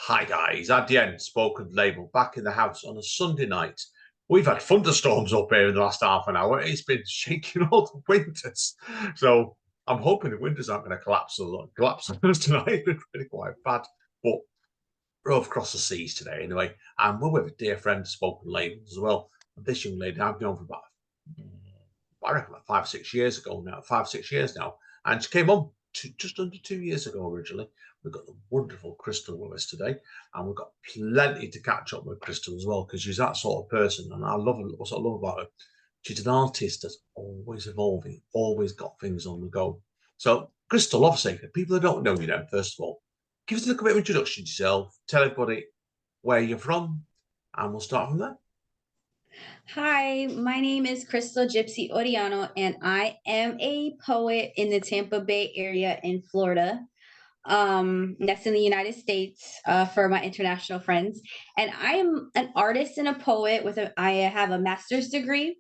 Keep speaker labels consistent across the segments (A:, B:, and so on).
A: Hi guys, at the end, spoken label back in the house on a Sunday night. We've had thunderstorms up here in the last half an hour. It's been shaking all the winters. So I'm hoping the winters aren't going to collapse on us tonight. It's been really quite bad. But we're over across the seas today anyway. And we're with a dear friend, spoken labels as well. And this young lady I've known for about, I reckon about 5 or 6 years ago now, 5 or 6 years now. And she came on just under 2 years ago originally. We've got the wonderful Krystal with us today, and we've got plenty to catch up with Krystal as well, because she's that sort of person, and I love her. What I love about her, she's an artist that's always evolving, always got things on the go. So, Krystal, obviously, for people who don't know you now, first of all, give us a little bit of introduction to yourself, tell everybody where you're from, and we'll start from there.
B: Hi, my name is Krystal Gypsy Orellano, and I am a poet in the Tampa Bay area in Florida. That's in the United States for my international friends. And I am an artist and a poet I have a master's degree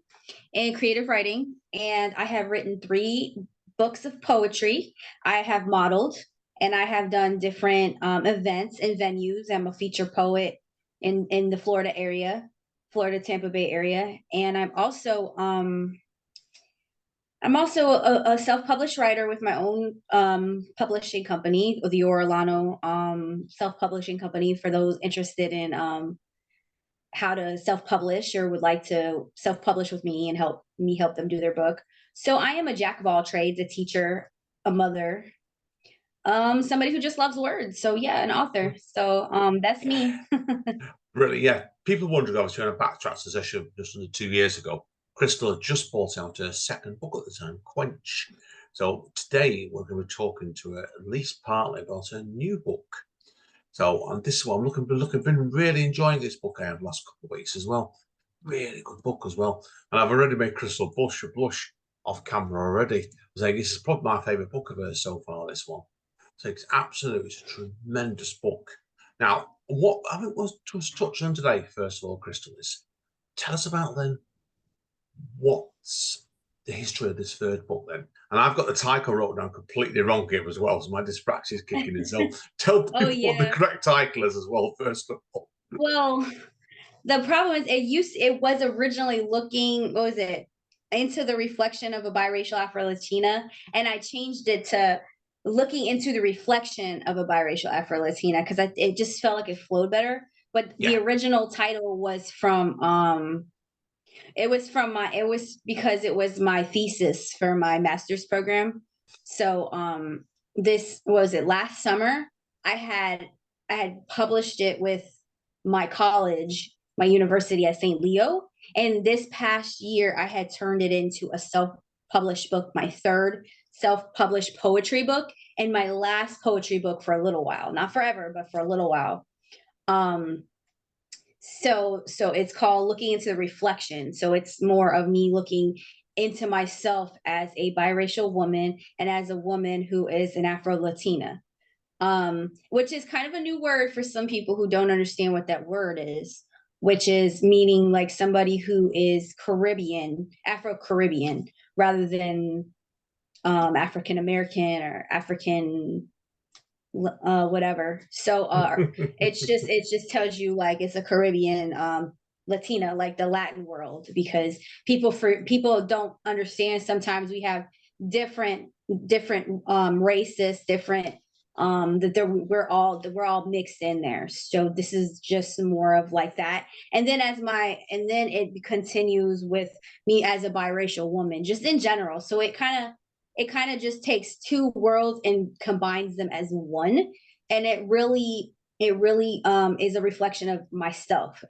B: in creative writing, and I have written 3 books of poetry. I have modeled, and I have done different events and venues. I'm a feature poet in the Florida area, Florida Tampa Bay area, and I'm also a self-published writer with my own publishing company, the Orellano self-publishing company, for those interested in how to self-publish or would like to self-publish with me and help them do their book. So I am a jack of all trades, a teacher, a mother, somebody who just loves words. So yeah, an author. So that's me.
A: Really, yeah. People wondered, obviously, on a backtrack session just under 2 years ago, Krystal had just brought out her second book at the time, Quench. So today we're going to be talking to her at least partly about her new book. So, and this is what I'm been really enjoying this book I have the last couple of weeks as well. Really good book as well. And I've already made Krystal blush off camera already. I was saying this is probably my favourite book of hers so far, this one. So it's absolutely a tremendous book. Now, what I think was touched on today, first of all, Krystal, is tell us about then what's the history of this third book then. And I've got the title wrote down completely wrong here as well, so my dyspraxia is kicking in. So tell
B: Oh
A: people what the
B: yeah.
A: correct title is as well, first of all.
B: Well, the problem is it was originally looking, what was it, into the reflection of a biracial Afro-Latina, and I changed it to looking into the reflection of a biracial Afro-Latina because it just felt like it flowed better. But the
A: Yeah.
B: original title was from it was because it was my thesis for my master's program. So this was it last summer. I had published it with my college, my university at St. Leo. And this past year, I had turned it into a self-published book, my third self-published poetry book, and my last poetry book for a little while, not forever, but for a little while. Um, so it's called Looking into the Reflection. So it's more of me looking into myself as a biracial woman and as a woman who is an Afro-Latina, which is kind of a new word for some people who don't understand what that word is, which is meaning like somebody who is Caribbean, Afro-Caribbean, rather than African American or African whatever. So it just tells you like it's a Caribbean Latina, like the Latin world, because people don't understand. Sometimes we have different races, different we're all mixed in there. So this is just more of like that. And then it continues with me as a biracial woman, just in general. So it kind of just takes 2 worlds and combines them as one, and it really is a reflection of myself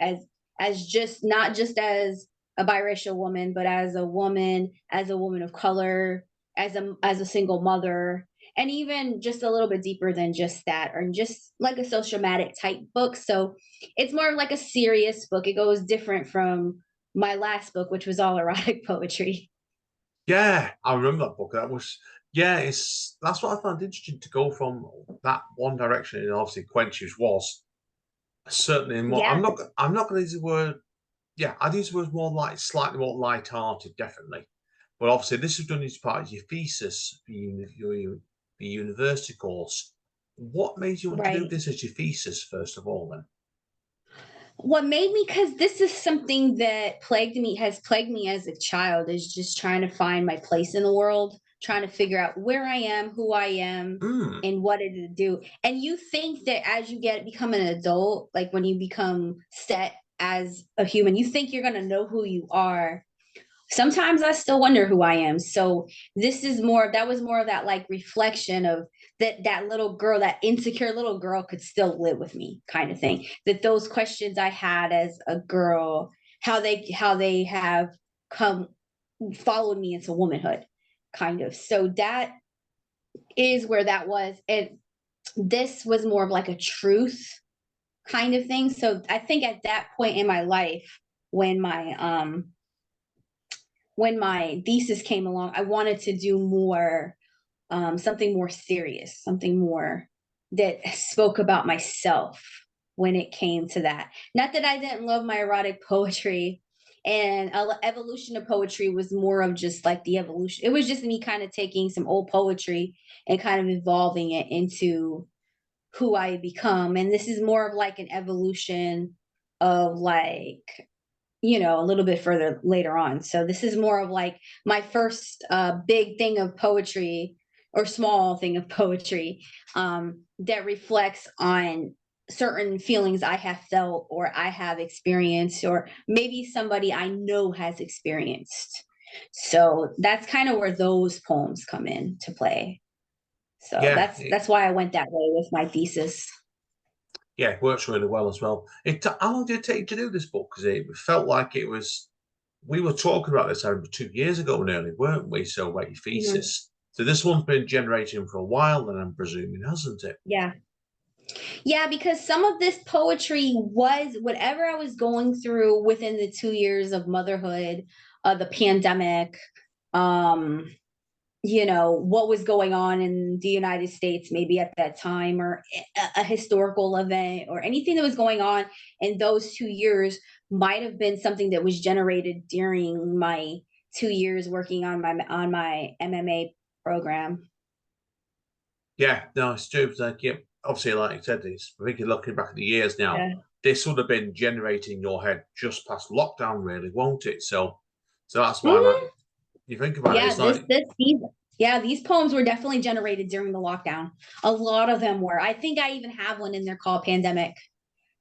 B: as just not just as a biracial woman, but as a woman of color, as a single mother, and even just a little bit deeper than just that, or just like a sociomatic type book. So it's more like a serious book. It goes different from my last book, which was all erotic poetry.
A: Yeah, I remember that book. That's what I found interesting to go from that one direction. And obviously, Quench was certainly more.
B: Yeah.
A: I'm not going to use the word. Yeah, I'd use the word more like slightly more light-hearted, definitely. But obviously, this is done as part of your thesis for your university course. What made you want to do
B: Right.
A: this as your thesis, first of all, then?
B: What made me, because this is something that has plagued me as a child, is just trying to find my place in the world, trying to figure out where I am, who I am,
A: Mm,
B: and what to do. And you think that as you become an adult, like when you become set as a human, you think you're going to know who you are. Sometimes I still wonder who I am. So that was more of that like reflection of that little girl, that insecure little girl could still live with me kind of thing. That those questions I had as a girl, how they have come followed me into womanhood kind of. So that is where that was. And this was more of like a truth kind of thing. So I think at that point in my life, when my thesis came along, I wanted to do more, something more serious, something more that spoke about myself when it came to that. Not that I didn't love my erotic poetry, and evolution of poetry was more of just like the evolution. It was just me kind of taking some old poetry and kind of evolving it into who I become. And this is more of like an evolution of like, a little bit further later on. So this is more of like my first big thing of poetry, or small thing of poetry, that reflects on certain feelings I have felt or I have experienced, or maybe somebody I know has experienced. So that's kind of where those poems come in to play. So
A: yeah,
B: that's why I went that way with my thesis.
A: yeah, it works really well as well. How long did it take you to do this book? Because it felt like it was. We were talking about this over 2 years ago nearly, weren't we? So about your
B: Mhm.
A: thesis. So this one's been generating for a while, then I'm presuming, hasn't it?
B: Yeah. Yeah, because some of this poetry was whatever I was going through within the 2 years of motherhood, the pandemic, um, what was going on in the United States, maybe at that time, or a historical event, or anything that was going on in those 2 years might have been something that was generated during my 2 years working on my MMA program.
A: Yeah, no, it's true. It's like, yeah, obviously, like you said, I think you're looking back at the years now.
B: Yeah.
A: This would have been generating your head just past lockdown, really, won't it? So that's why, like,
B: Mhm.
A: you think about it,
B: Yeah,
A: it's like,
B: these poems were definitely generated during the lockdown. A lot of them were. I think I even have one in there called Pandemic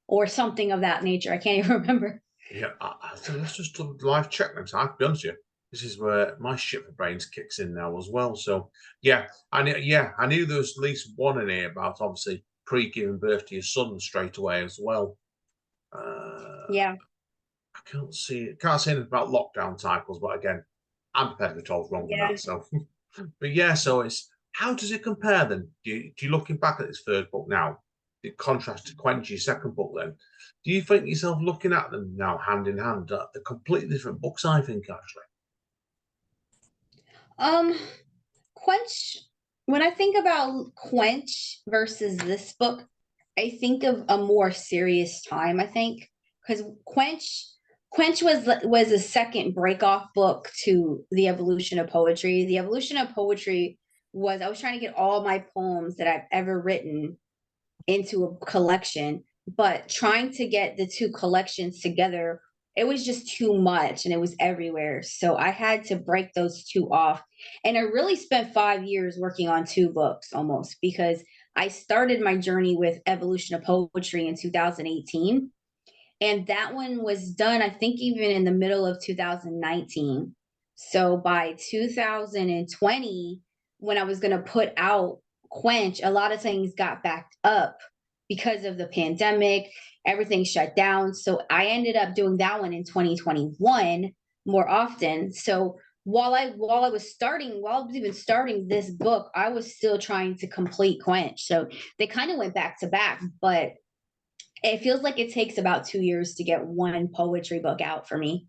B: or something of that nature. I can't even remember.
A: yeah, so let's just do a live check next time. I have to be honest with you. This is where my shit for brains kicks in now as well. So yeah, I knew there was at least one in here about obviously pre-giving birth to your son straight away as well.
B: Yeah.
A: I can't see anything about lockdown titles, but again, I'm prepared to be told wrong on
B: Yeah.
A: that. So, but yeah, so it's how does it compare then? Do you looking back at this third book now, in contrast to Quench, your second book, then do you think yourself looking at them now hand in hand? They're completely different books, I think, actually.
B: Um, Quench, when I think about Quench versus this book, I think of a more serious time, I think, because Quench was a second break off book to the evolution of poetry. The evolution of poetry was I was trying to get all my poems that I've ever written into a collection, but trying to get the two collections together, it was just too much and it was everywhere. So I had to break those two off. And I really spent 5 years working on two books almost, because I started my journey with Evolution of Poetry in 2018. And that one was done, I think, even in the middle of 2019. So by 2020, when I was going to put out Quench, a lot of things got backed up because of the pandemic. Everything shut down. So I ended up doing that one in 2021 more often. So while I was even starting this book, I was still trying to complete Quench. So they kind of went back to back, but it feels like it takes about 2 years to get one poetry book out for me,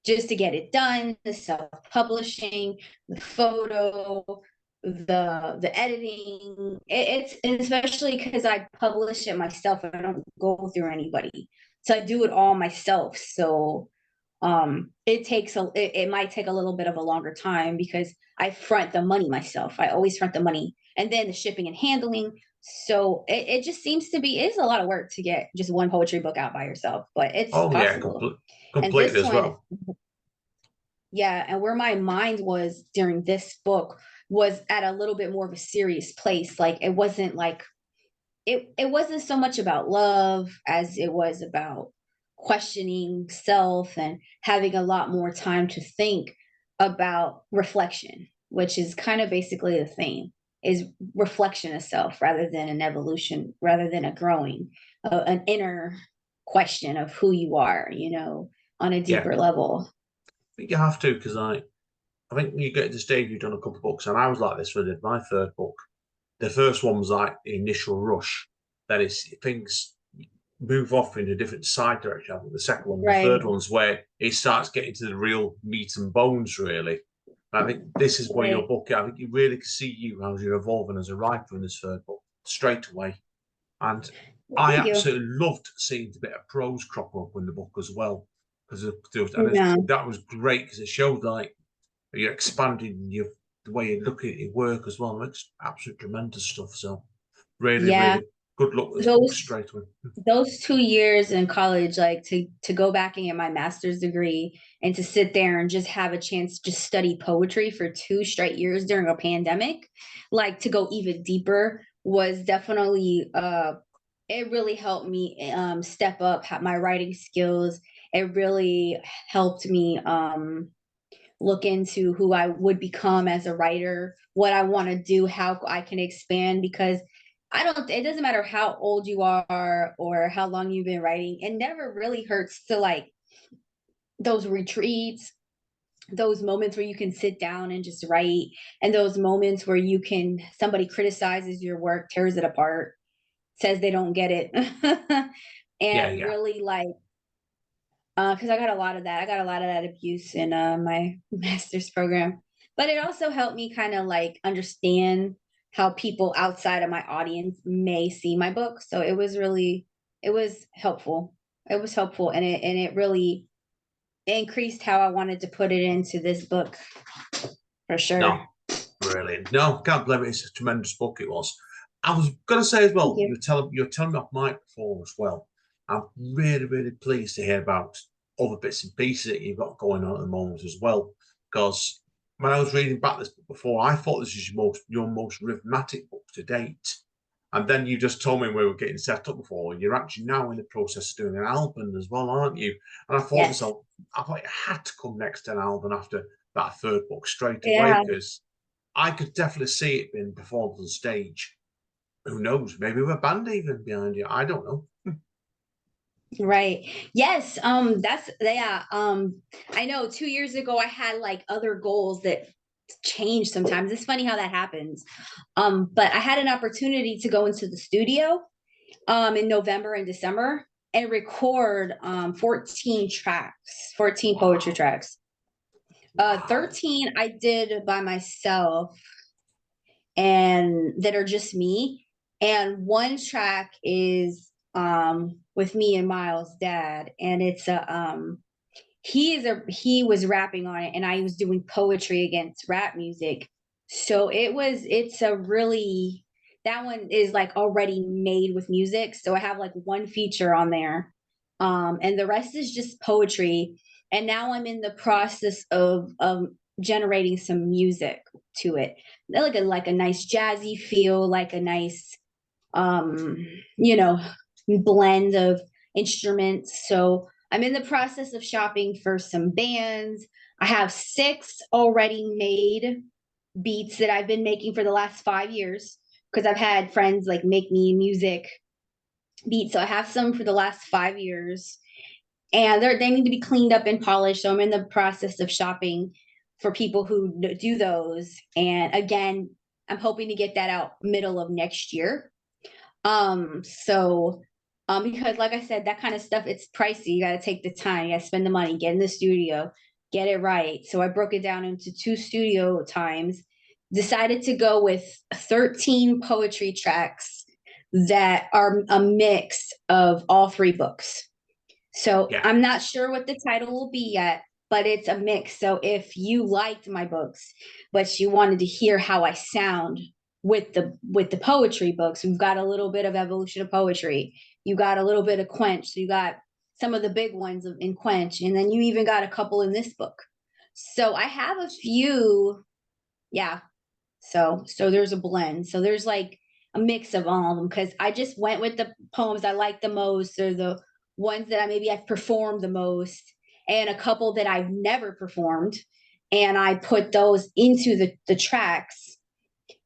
B: just to get it done, the self-publishing, the photo, the editing. It's especially because I publish it myself. I don't go through anybody. So I do it all myself. So it might take a little bit of a longer time because I front the money myself. I always front the money. and then the shipping and handling. So it just seems to be, it's a lot of work to get just one poetry book out by yourself, but it's
A: Oh yeah,
B: possible. And
A: completely
B: this
A: as
B: one,
A: well.
B: yeah, and where my mind was during this book was at a little bit more of a serious place. Like it wasn't like it wasn't so much about love as it was about questioning self and having a lot more time to think about reflection, which is kind of basically the theme, is reflection of self rather than an evolution, rather than a growing, an inner question of who you are, on a
A: Yeah,
B: deeper level.
A: I think you have to, because I think when you get to the stage, you've done a couple of books, and I was like this when I did my third book. The first one was like the initial rush. Then it's things move off in a different side direction. I think the second one, the
B: Right.
A: third one's where it starts getting to the real meat and bones, really. And I think this is where your
B: Right.
A: book, I think you really can see you as you're evolving as a writer in this third book straight away. And I
B: Thank you.
A: absolutely loved seeing the bit of prose crop up in the book as well. Because
B: No.
A: that was great because it showed like you're expanding the way you look at your work as well. It's absolute tremendous stuff. So really,
B: Yeah.
A: really good luck with this book
B: Those
A: straight away.
B: those 2 years in college, like to go back and get my master's degree and to sit there and just have a chance to just study poetry for 2 straight years during a pandemic, like to go even deeper was definitely it really helped me step up my writing skills. It really helped me look into who I would become as a writer, what I want to do, how I can expand, because it doesn't matter how old you are or how long you've been writing. It never really hurts to like those retreats, those moments where you can sit down and just write, and those moments where somebody criticizes your work, tears it apart, says they don't get it.
A: Yeah,
B: And
A: yeah.
B: really like, because I got a lot of that. I got a lot of that abuse in my master's program. But it also helped me kind of like understand how people outside of my audience may see my book. So it was helpful. It was helpful, and it really increased how I wanted to put it into this book for sure.
A: No, brilliant. No, can't believe it. It's a tremendous book it was. I was gonna say as
B: Thank
A: well,
B: you.
A: you're telling me off mic before as well. I'm really, really pleased to hear about other bits and pieces that you've got going on at the moment as well. Because when I was reading back this book before, I thought this was your most rhythmic book to date. And then you just told me we were getting set up before. You're actually now in the process of doing an album as well, aren't you? And I thought
B: Yes.
A: myself, I thought it had to come next to an album after that third book straight away,
B: Yeah.
A: because I could definitely see it being performed on stage. Who knows? Maybe with a band even behind you. I don't know.
B: Right. Yes. That's yeah. I know 2 years ago I had like other goals that change sometimes. It's funny how that happens. But I had an opportunity to go into the studio in November and December and record 14 tracks, 14 poetry
A: Wow.
B: tracks.
A: Wow.
B: 13 I did by myself and that are just me. And one track is with me and Miles' dad. And it's he was rapping on it and I was doing poetry against rap music. So it's a really, that one is like already made with music. So I have like one feature on there. And the rest is just poetry. And now I'm in the process of generating some music to it. Like a nice jazzy feel, like a nice um, you know, blend of instruments. So I'm in the process of shopping for some bands. I have 6 already made beats that I've been making for the last 5 years because I've had friends like make me music beats. So I have some for the last 5 years and they need to be cleaned up and polished. So I'm in the process of shopping for people who do those. And again, I'm hoping to get that out middle of next year. So because like I said, that kind of stuff, it's pricey. You got to take the time, you got to spend the money, get in the studio, get it right. So I broke it down into 2 studio times, decided to go with 13 poetry tracks that are a mix of all 3 books. So
A: Yeah.
B: I'm not sure what the title will be yet, but it's a mix. So if you liked my books, but you wanted to hear how I sound, with the poetry books. We've got a little bit of Evolution of Poetry. You got a little bit of Quench. So you got some of the big ones in Quench, and then you even got a couple in this book. So I have a few, yeah. So there's a blend. So there's like a mix of all of them, because I just went with the poems I like the most, or the ones that I've performed the most, and a couple that I've never performed, and I put those into the tracks,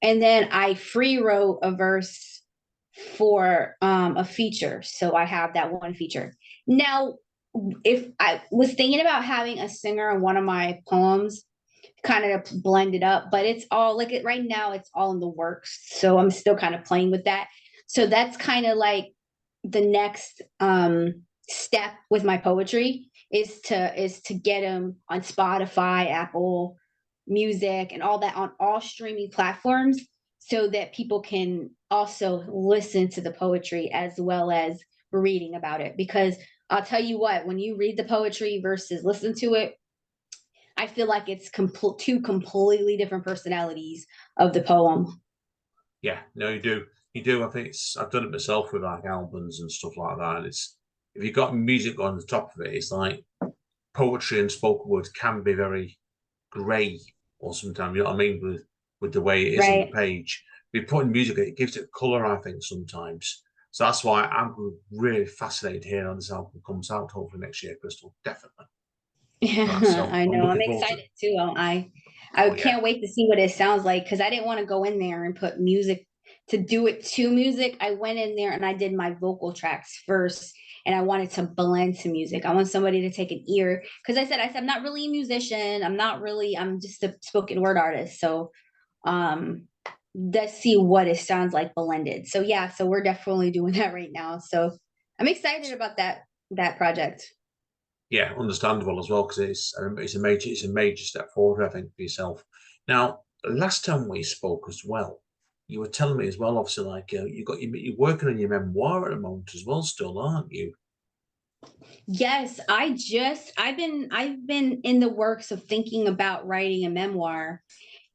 B: and then I free wrote a verse for a feature. So I have that one feature. Now, if I was thinking about having a singer on one of my poems, kind of blend it up, but it's all like it right now, it's all in the works. So I'm still kind of playing with that. So that's kind of like the next step with my poetry is to get them on Spotify, Apple Music, and all that, on all streaming platforms, so that people can also listen to the poetry as well as reading about it. Because I'll tell you what, when you read the poetry versus listen to it, I feel like it's two completely different personalities of the poem.
A: Yeah, no, you do. You do. I think I've done it myself with like albums and stuff like that. And it's if you've got music on the top of it, it's like poetry and spoken word can be very grey or sometimes, you know what I mean, with the way it is on the
B: Right.
A: page. If you put in music, it gives it colour, I think, sometimes. So that's why I'm really fascinated here on this album comes out hopefully next year, Krystal. Definitely.
B: Yeah,
A: So
B: I
A: I'm
B: know. I'm
A: looking forward to it.
B: excited too. I
A: Oh yeah.
B: can't wait to see what it sounds like, because I didn't want to go in there and put music to do it to music. I went in there and I did my vocal tracks first, and I wanted to blend to music. I want somebody to take an ear, because I said I'm not really a musician. I'm just a spoken word artist. So let's see what it sounds like blended. So yeah, so we're definitely doing that right now. So I'm excited about that project.
A: Yeah, understandable as well because it's a major step forward, I think, for yourself. Now, last time we spoke as well, you were telling me as well, obviously, like you're working on your memoir at the moment as well, still, aren't you?
B: Yes, I've been in the works of thinking about writing a memoir,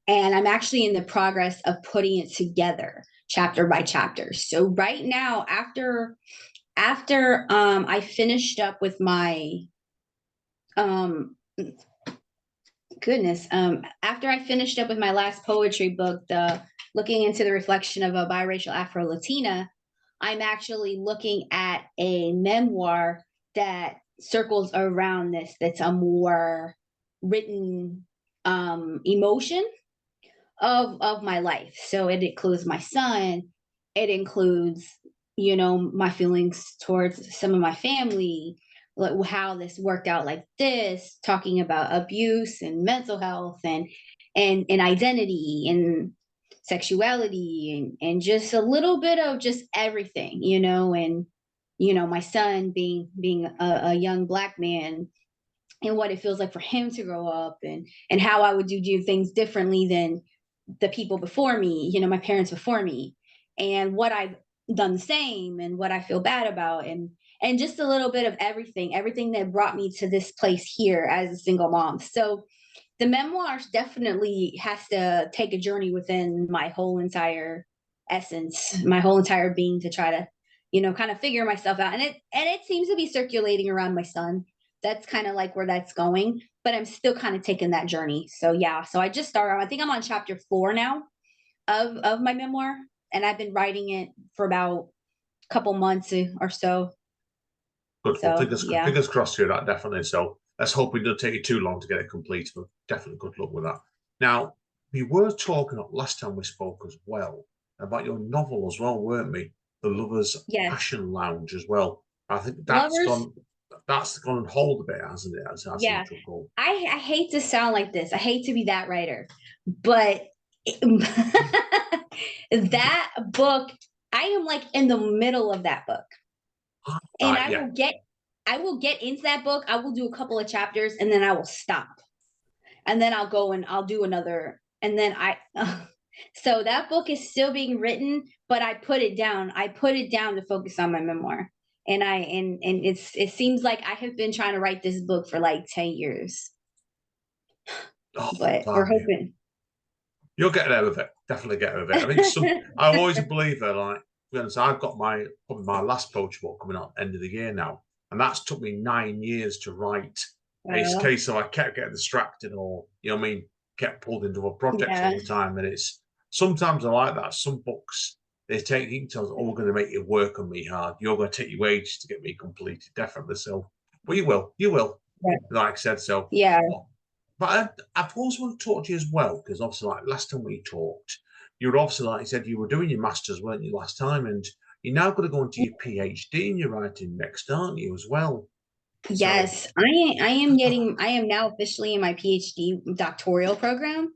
B: and I'm actually in the progress of putting it together chapter by chapter. So right now, after I finished up with my um after I finished up with my last poetry book, the looking into the reflection of a biracial Afro-Latina, I'm actually looking at a memoir that circles around this, that's a more written emotion of my life. So it includes my son, it includes, my feelings towards some of my family, like how this worked out like this, talking about abuse and mental health and identity and sexuality and just a little bit of just everything, and my son being a young Black man, and what it feels like for him to grow up, and how I would do things differently than the people before me, my parents before me, and what I've done the same, and what I feel bad about, and just a little bit of everything that brought me to this place here as a single mom. So the memoirs definitely has to take a journey within my whole entire essence, my whole entire being, to try to, kind of figure myself out. And it seems to be circulating around my son. That's kind of like where that's going. But I'm still kind of taking that journey. So yeah. So I just started. I think I'm on chapter 4 now of my memoir. And I've been writing it for about a couple months or so.
A: Good. Well,
B: So yeah.
A: fingers crossed here, that definitely. So let's hope it doesn't take you too long to get it complete, but definitely good luck with that. Now, we were talking last time we spoke as well about your novel as well, weren't we? The Lover's
B: Yes.
A: Passion Lounge as well. I think
B: Lovers.
A: that's gone on hold a bit, hasn't it? As I seem
B: Yeah.
A: to recall.
B: I hate to sound like this. I hate to be that writer, but that book, I am like in the middle of that book. And
A: Right, yeah.
B: I will get into that book. I will do a couple of chapters and then I will stop. And then I'll go and I'll do another. And then so that book is still being written, but I put it down. I put it down to focus on my memoir. And it seems like I have been trying to write this book for like 10 years,
A: Oh,
B: but we're
A: blimey.
B: hoping.
A: You'll get there with it. definitely get her a bit. I think some. I'm always a believer. Like, to be honest, I've got probably my last poetry book coming out end of the year now, and that's took me 9 years to write. It's a case of I kept getting distracted, or you know what I mean, kept pulled into other projects
B: Yeah.
A: all the time, and it's sometimes I like that. Some books they take you tell us, oh, we're going to make you work on me hard. You're going to take your ages to get me completed, definitely. So, but you will,
B: Yeah.
A: like I said. So,
B: Yeah.
A: but I've also want to talk to you as well, because obviously, like last time we talked, you were obviously, like you said, you were doing your masters, weren't you, last time? And you're now going to go into your PhD in your writing next, aren't you, as well? So,
B: Yes, I am now officially in my PhD doctoral program.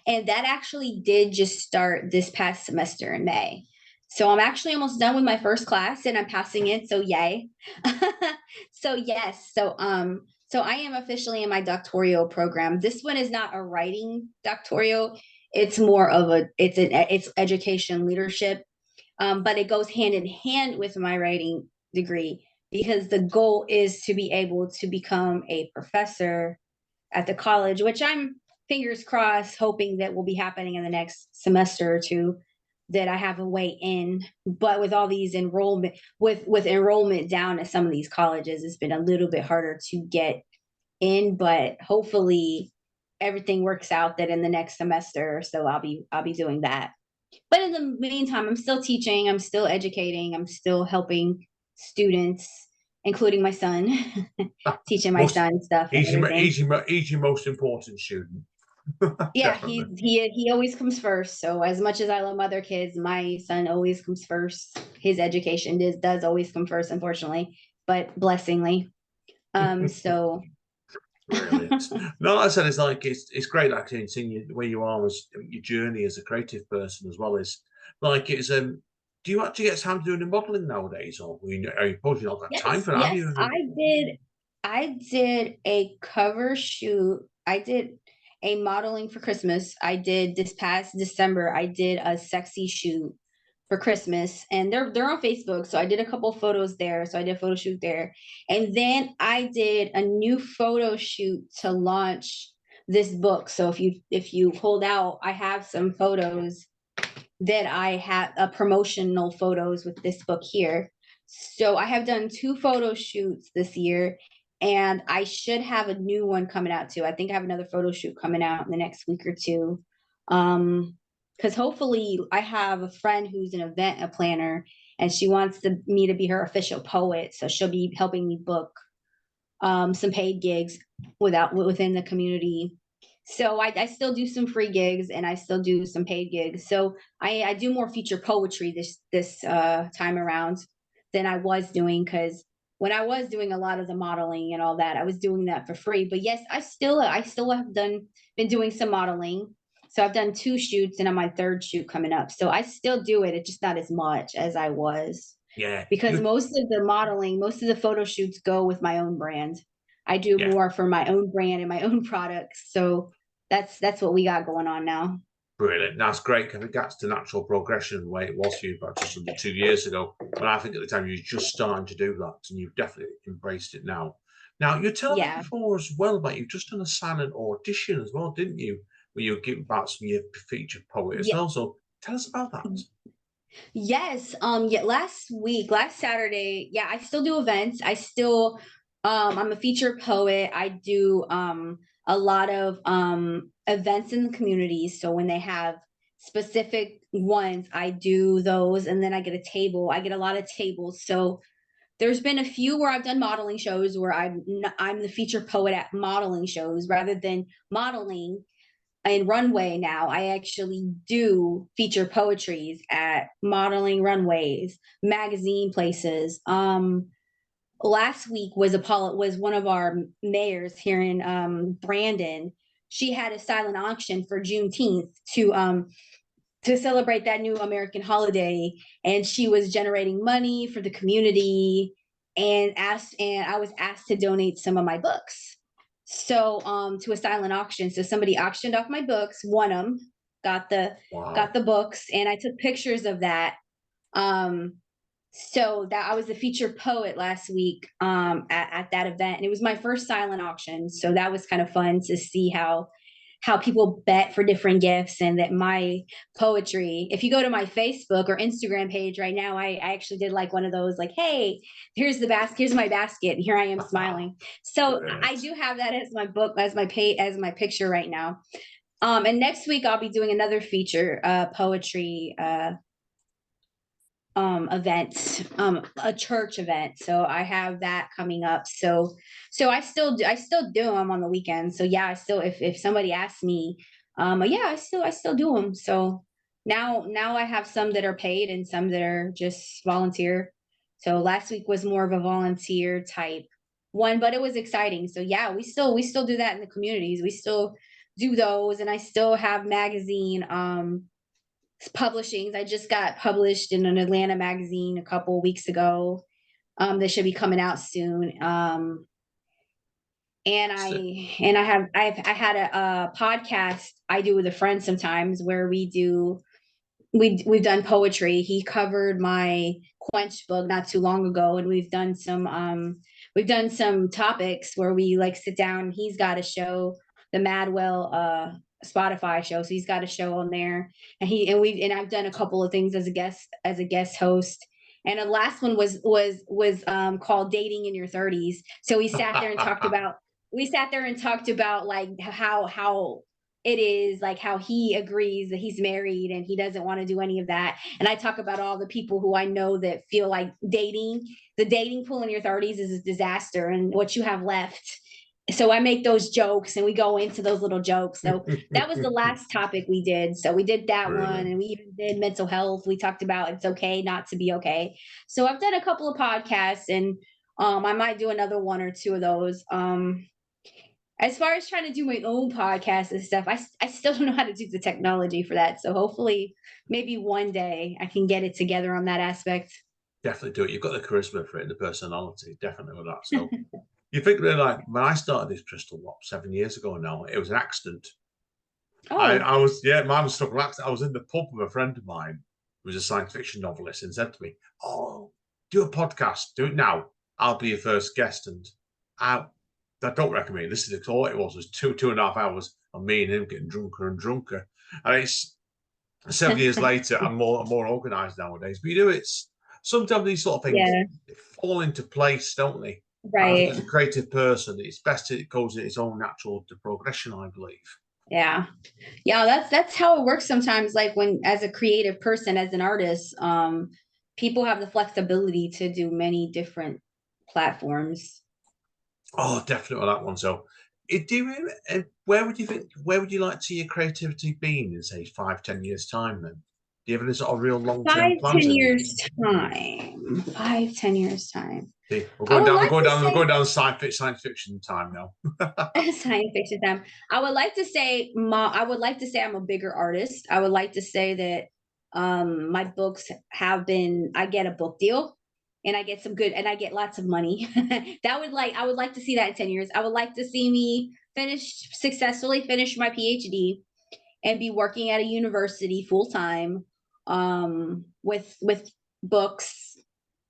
B: And that actually did just start this past semester in May. So I'm actually almost done with my first class and I'm passing it. So yay. So yes. So I am officially in my doctoral program. This one is not a writing doctoral. It's more of it's education leadership. But it goes hand in hand with my writing degree because the goal is to be able to become a professor at the college, which I'm fingers crossed hoping that will be happening in the next semester or two, that I have a way in. But with all these enrollment with enrollment down at some of these colleges, it's been a little bit harder to get in, but hopefully everything works out that in the next semester or so I'll be doing that. But in the meantime, I'm still teaching, I'm still educating, I'm still helping students, including my son, teaching my
A: most
B: son stuff and everything.
A: he's your most important student,
B: Yeah,
A: definitely.
B: he always comes first. So as much as I love other kids, my son always comes first. His education does always come first, unfortunately, but blessingly. So
A: Brilliant. No, like I said, it's like it's great actually seeing you where you are as your journey as a creative person as well as like it's do you actually get time to do any modeling nowadays, or are you probably not got time
B: yes,
A: for that, have
B: yes,
A: you?
B: I did a cover shoot. I did a modeling for Christmas. I did this past December. I did a sexy shoot for Christmas, and they're on Facebook. So I did a couple photos there. So I did a photo shoot there, and then I did a new photo shoot to launch this book. So if you hold out, I have some photos that I have promotional photos with this book here. So I have done two photo shoots this year, and I should have a new one coming out too. I think I have another photo shoot coming out in the next week or two. Because hopefully I have a friend who's an event a planner, and she wants me to be her official poet. So she'll be helping me book some paid gigs within the community. So I still do some free gigs and I still do some paid gigs. So I do more feature poetry this time around than I was doing, because when I was doing a lot of the modeling and all that, I was doing that for free. But yes, I still have been doing some modeling. So I've done two shoots and I'm my third shoot coming up. So I still do it. It's just not as much as I was,
A: Yeah,
B: because
A: you
B: most of the photo shoots go with my own brand. I do
A: yeah.
B: more for my own brand and my own products. So that's what we got going on now.
A: Brilliant. That's great. I think that's the natural progression the way it was for you about just under 2 years ago. But I think at the time you were just starting to do that and you've definitely embraced it now. Now, you told me
B: Yeah.
A: before as well about you've just done a silent audition as well, didn't you? Where you were giving back some of your featured poet as
B: Yeah.
A: well. So tell us about that.
B: Yes. Yeah, last Saturday, yeah, I still do events. I'm a featured poet. I do a lot of events in the community. So when they have specific ones, I do those, and then I get a table. I get a lot of tables. So there's been a few where I've done modeling shows where I'm the featured poet at modeling shows rather than modeling in runway. Now I actually do feature poetries at modeling runways, magazine places. Last week was one of our mayors here in Brandon. She had a silent auction for Juneteenth to celebrate that new American holiday, and she was generating money for the community, and I was asked to donate some of my books. So to a silent auction. So somebody auctioned off my books, won them, got the
A: Wow.
B: books, and I took pictures of that. Um so that I was the featured poet last week at that event. And it was my first silent auction. So that was kind of fun to see how how people bet for different gifts, and that my poetry, if you go to my Facebook or Instagram page right now, I actually did like one of those, like, hey, here's the basket, here's my basket, and here I am smiling. So I do have that as my book, as my as my picture right now. And next week I'll be doing another feature, poetry event, a church event. So I have that coming up. So I still do them on the weekends. So yeah, I still, if somebody asks me, yeah, I still do them. So now I have some that are paid and some that are just volunteer. So last week was more of a volunteer type one, but it was exciting. So yeah, we still do that in the communities. We still do those, and I still have magazine publishings. I just got published in an Atlanta magazine a couple of weeks ago. That should be coming out soon. And I had a podcast I do with a friend sometimes, where we've done poetry. He covered my Quench book not too long ago, and we've done some topics where we like sit down. He's got a show, the Madwell Spotify show, so he's got a show on there, and I've done a couple of things as a guest host. And the last one was called Dating in Your 30s. So we sat there and talked about like how it is, like how he agrees that he's married and he doesn't want to do any of that. And I talk about all the people who I know that feel like the dating pool in your 30s is a disaster and what you have left. So I make those jokes and we go into those little jokes. So that was the last topic we did. So we did that one, and we even did mental health. We talked about it's okay not to be okay. So I've done a couple of podcasts, and I might do another one or two of those. As far as trying to do my own podcast and stuff, I still don't know how to do the technology for that. So hopefully maybe one day I can get it together on that aspect.
A: Definitely do it. You've got the charisma for it and the personality, definitely with that. So you think really, like when I started this, Krystal, 7 years ago now, it was an accident.
B: Oh,
A: I was, yeah, mine was stuck. I was in the pub with a friend of mine who was a science fiction novelist, and said to me, "Oh, do a podcast, do it now. I'll be your first guest." And I don't recommend it. This is all it was 2.5 hours of me and him getting drunker and drunker. And it's 7 years later, I'm more organized nowadays. But it's sometimes these sort of things,
B: yeah,
A: they fall into place, don't they? I think
B: right.
A: as a creative person, it's best it goes in its own natural progression, I believe.
B: Yeah. Yeah, that's how it works sometimes. Like when, as a creative person, as an artist, people have the flexibility to do many different platforms.
A: Oh, definitely that one. So, where would you like to see your creativity being in, say, 5, 10 years time? Then, do you have any sort of real long-term
B: Five,
A: plans
B: ten
A: in mind?
B: years time. 5, 10 years time.
A: See, we're
B: I
A: going
B: would
A: down. We're
B: like
A: going
B: to
A: down. We're
B: say
A: going down science fiction time now.
B: science fiction time. I would like to say I'm a bigger artist. I would like to say that my books have been, I get a book deal and I get some good, and I get lots of money. I would like to see that in 10 years. I would like to see me successfully finish my PhD and be working at a university full time, with books.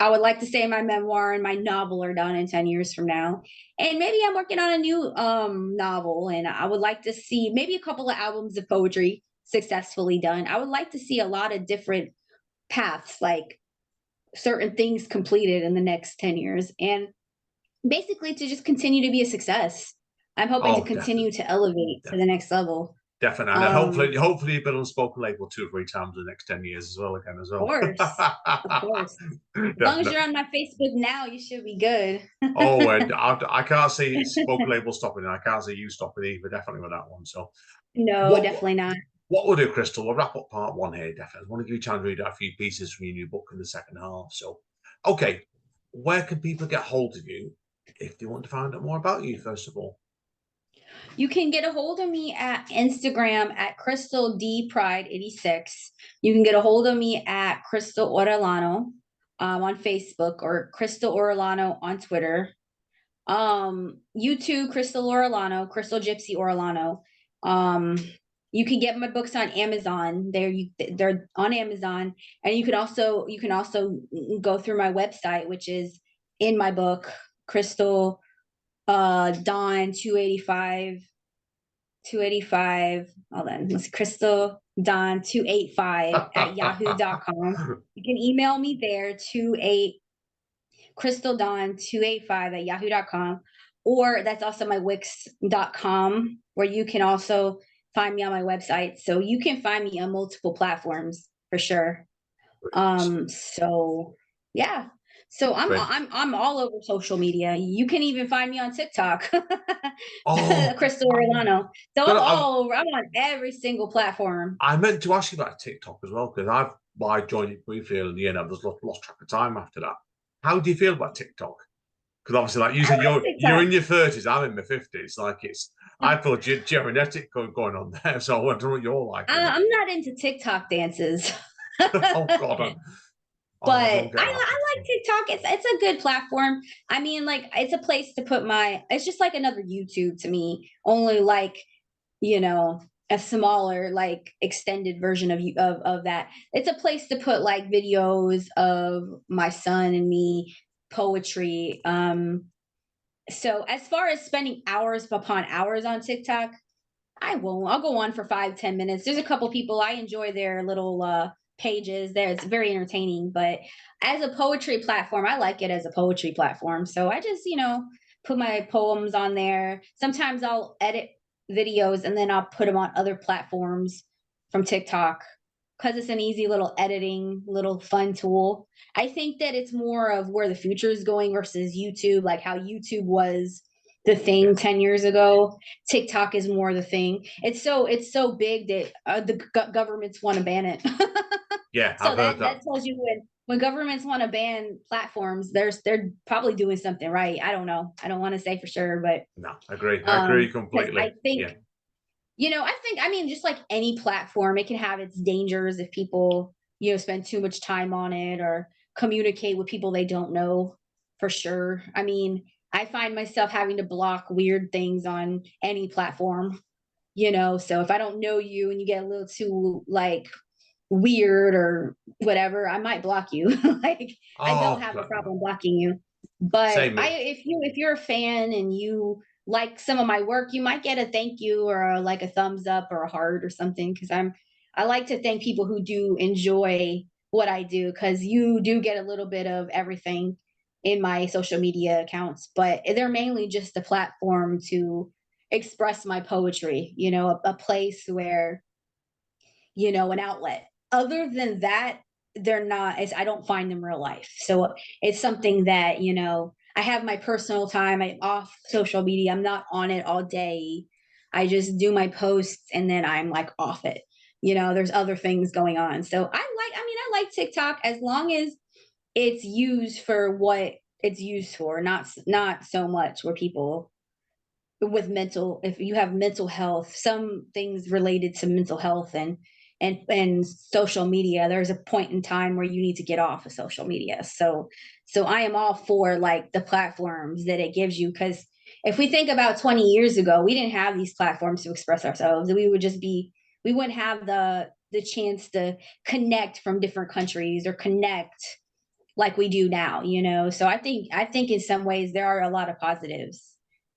B: I would like to say my memoir and my novel are done in 10 years from now. And maybe I'm working on a new novel, and I would like to see maybe a couple of albums of poetry successfully done. I would like to see a lot of different paths, like certain things completed in the next 10 years, and basically to just continue to be a success. I'm hoping to
A: Oh,
B: continue
A: definitely,
B: to elevate to the
A: definitely,
B: next level.
A: definitely, and
B: Um,
A: hopefully, you've been on Spoken Label 2 or 3 times in the next 10 years as well, again as well.
B: course, of course. As long as
A: Definitely.
B: you're on my Facebook now, you should be good.
A: Oh, and I can't see Spoken Label stopping, and I can't see you stopping either. Definitely with that one. So,
B: No,
A: what
B: definitely not.
A: what we'll do, Krystal, we'll wrap up part one here. Definitely, I want to give you a chance to read out a few pieces from your new book in the second half. So, okay, where can people get hold of you if they want to find out more about you? First of all,
B: You can get a hold of me at Instagram at Krystal D Pride 86. You can get a hold of me at Krystal Orellano on Facebook, or Krystal Orellano on Twitter. YouTube, Krystal Orellano, Krystal Gypsy Orellano. Um, you can get my books on Amazon. They're on Amazon, and you can also go through my website, which is in my book, Krystal Dawn 285 285. Hold on. It's Krystal Don 285 at yahoo.com. You can email me there, 28 Krystal Don 285 at yahoo.com. Or that's also my wix.com, where you can also find me on my website. So you can find me on multiple platforms for sure. So yeah. So I'm all over social media. You can even find me on TikTok.
A: Oh,
B: Krystal Orellano. So
A: no,
B: I'm
A: no,
B: all over. I'm on every single platform.
A: I meant to ask you about TikTok as well, because I joined it briefly in the end. I've just lost track of time after that. How do you feel about TikTok? Because obviously, like you
B: I
A: said,
B: like
A: you're
B: TikTok.
A: in your 30s. I'm in my 50s. Like I feel genetic going on there. So I wonder what you're like with it.
B: I'm not into TikTok dances.
A: Oh God,
B: But
A: I don't get that.
B: I like TikTok. It's a good platform. I mean, like it's a place to put my. It's just like another YouTube to me. Only like, you know, a smaller, like extended version of that. It's a place to put like videos of my son and me, poetry. So as far as spending hours upon hours on TikTok, I won't. I'll go on for 5-10 minutes. There's a couple people I enjoy their little pages there. It's very entertaining. But as a poetry platform, I like it as a poetry platform. So I just, put my poems on there. Sometimes I'll edit videos and then I'll put them on other platforms from TikTok because it's an easy little editing, little fun tool. I think that it's more of where the future is going versus YouTube, like how YouTube was the thing 10 years ago. TikTok is more the thing. It's so big that the governments want to ban it.
A: Yeah,
B: So
A: I've heard
B: that tells you when governments want to ban platforms, they're probably doing something right. I don't know. I don't want to say for sure, but
A: No, I agree. I agree
B: because
A: completely.
B: I think
A: Yeah.
B: I mean, just like any platform, it can have its dangers if people, spend too much time on it or communicate with people they don't know for sure. I mean, I find myself having to block weird things on any platform, so if I don't know you and you get a little too like weird or whatever, I might block you. Like I don't
A: Oh,
B: have a
A: no.
B: problem blocking you. But
A: Same
B: I
A: here.
B: if you're a fan and you like some of my work, you might get a thank you or like a thumbs up or a heart or something because I like to thank people who do enjoy what I do because you do get a little bit of everything in my social media accounts, but they're mainly just a platform to express my poetry, a place where an outlet. Other than that, they're not as I don't find them real life. So it's something that, I have my personal time. I'm off social media. I'm not on it all day. I just do my posts and then I'm like off it. There's other things going on. So I like TikTok as long as it's used for what it's used for, not so much where people with mental if you have mental health, some things related to mental health and social media, there's a point in time where you need to get off of social media. So I am all for like the platforms that it gives you because if we think about 20 years ago, we didn't have these platforms to express ourselves. We wouldn't have the chance to connect from different countries or connect like we do now. So I think in some ways there are a lot of positives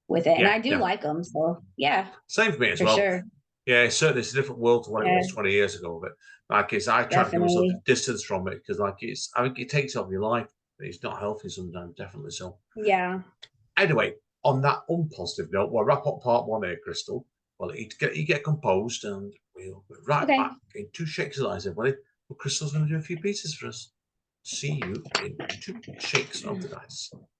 B: with it, and
A: Yeah,
B: I do
A: yeah.
B: like them. So yeah,
A: Same for me as
B: for
A: well.
B: sure.
A: Yeah, certainly it's a different world to what it
B: Yeah,
A: was 20 years ago. But I try to give myself a
B: definitely.
A: distance from it because I think it takes over your life. It's not healthy sometimes, definitely so.
B: Yeah.
A: Anyway, on that unpositive note, we'll wrap up part one here, Krystal. Well, you get composed and we'll be right
B: Okay.
A: back in two shakes of eyes, everybody. But Crystal's going to do a few pieces for us. See you in two shakes of the dice.